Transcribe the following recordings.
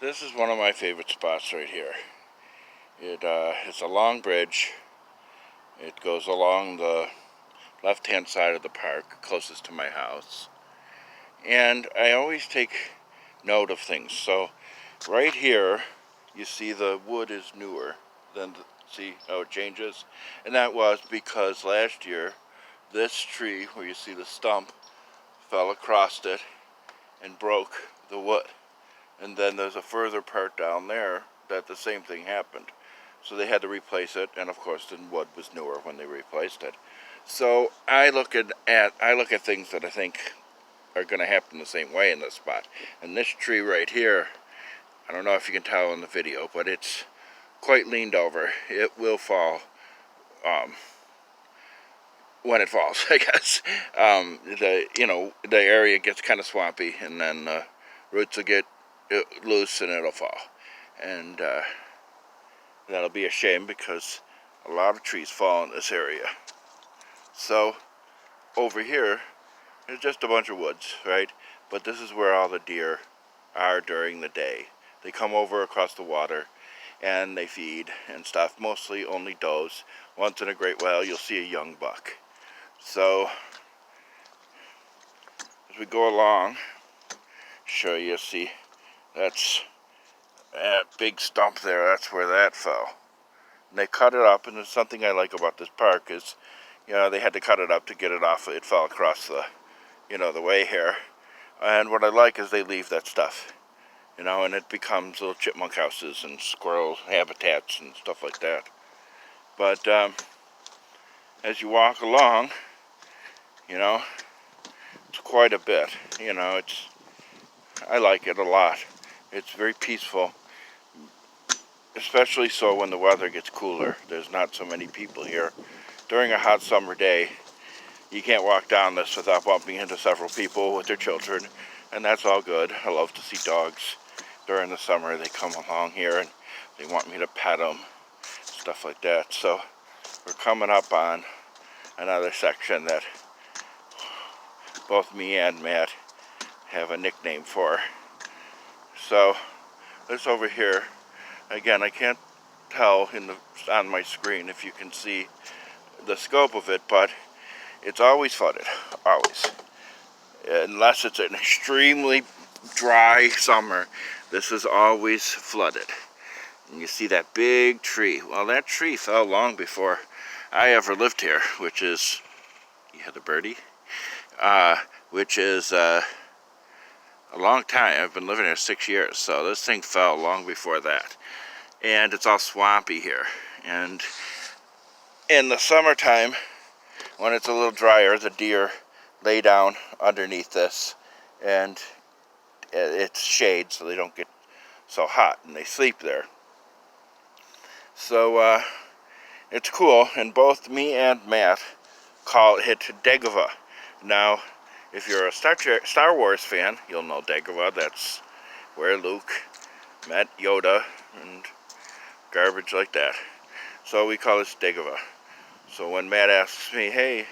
This is one of my favorite spots right here. It's a long bridge. It goes along the left-hand side of the park, closest to my house. And I always take note of things. So right here, you see the wood is newer than see how it changes? And that was because last year, this tree, where you see the stump, fell across it and broke the wood. And then there's a further part down there that the same thing happened. So they had to replace it, and of course the wood was newer when they replaced it. So I look at things that I think are going to happen the same way in this spot. And this tree right here, I don't know if you can tell in the video, but it's quite leaned over. It will fall when it falls, I guess. The area gets kind of swampy, and then roots will get loose and it'll fall. And that'll be a shame because a lot of trees fall in this area. So over here is just a bunch of woods, right? But this is where all the deer are during the day. They come over across the water and they feed and stuff, mostly only does. Once in a great while you'll see a young buck. So as we go along, show you, see that's that big stump there, that's where that fell. And they cut it up, and there's something I like about this park is, they had to cut it up to get it off. It fell across the, the way here. And what I like is they leave that stuff, and it becomes little chipmunk houses and squirrel habitats and stuff like that. But as you walk along, it's quite a bit. I like it a lot. It's very peaceful, especially so when the weather gets cooler. There's not so many people here. During a hot summer day, you can't walk down this without bumping into several people with their children, and that's all good. I love to see dogs during the summer. They come along here and they want me to pet them, stuff like that. So we're coming up on another section that both me and Matt have a nickname for. So this over here, again, I can't tell on my screen if you can see the scope of it, but it's always flooded, always. Unless it's an extremely dry summer, this is always flooded. And you see that big tree. Well, that tree fell long before I ever lived here, which is, you had a birdie? Which is a long time. I've been living here 6 years, so this thing fell long before that. And it's all swampy here. And in the summertime, when it's a little drier, the deer lay down underneath this, and it's shade so they don't get so hot, and they sleep there. So it's cool, and both me and Matt call it Dagobah. Now, if you're a Star Wars fan, you'll know Dagobah. That's where Luke met Yoda and garbage like that. So we call this Dagobah. So when Matt asks me, hey,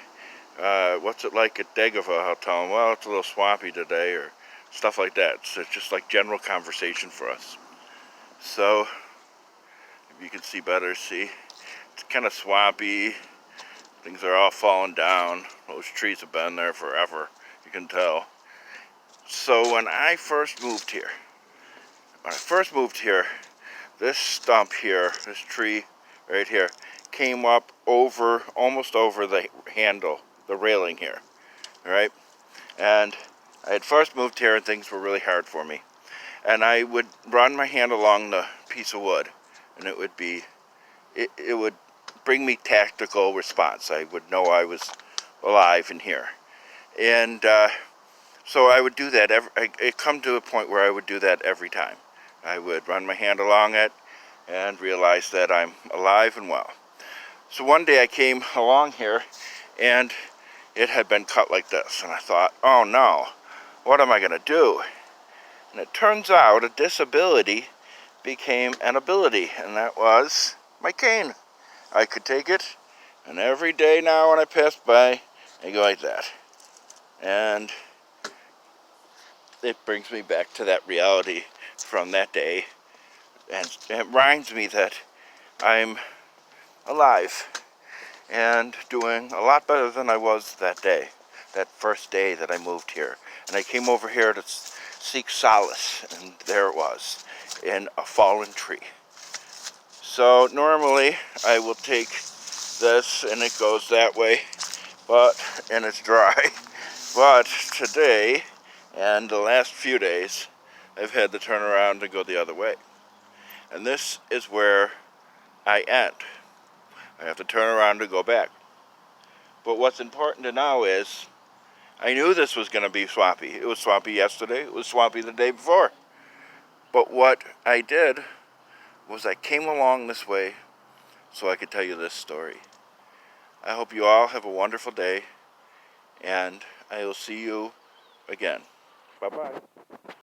what's it like at Dagobah, I'll tell him, well, it's a little swampy today, or stuff like that. So it's just like general conversation for us. So if you can see better, see, it's kind of swampy. Things are all falling down. Those trees have been there forever, you can tell. So when I first moved here, this stump here, this tree right here, came up almost over the handle, the railing here, all right? And I had first moved here and things were really hard for me. And I would run my hand along the piece of wood, and it would bring me tactical response. I would know I was alive in here. And so I would do that. It come to a point where I would do that every time. I would run my hand along it and realize that I'm alive and well. So one day I came along here and it had been cut like this, and I thought, oh no, what am I going to do? And it turns out a disability became an ability, and that was my cane. I could take it, and every day now when I pass by, I go like that. And it brings me back to that reality from that day, and it reminds me that I'm alive and doing a lot better than I was that day, that first day that I moved here. And I came over here to seek solace, and there it was, in a fallen tree. So normally I will take this and it goes that way, and it's dry. But today and the last few days, I've had to turn around and go the other way. And this is where I end. I have to turn around to go back. But what's important to know is, I knew this was going to be swampy. It was swampy yesterday. It was swampy the day before. But what I did was I came along this way so I could tell you this story. I hope you all have a wonderful day, and I will see you again. Bye-bye.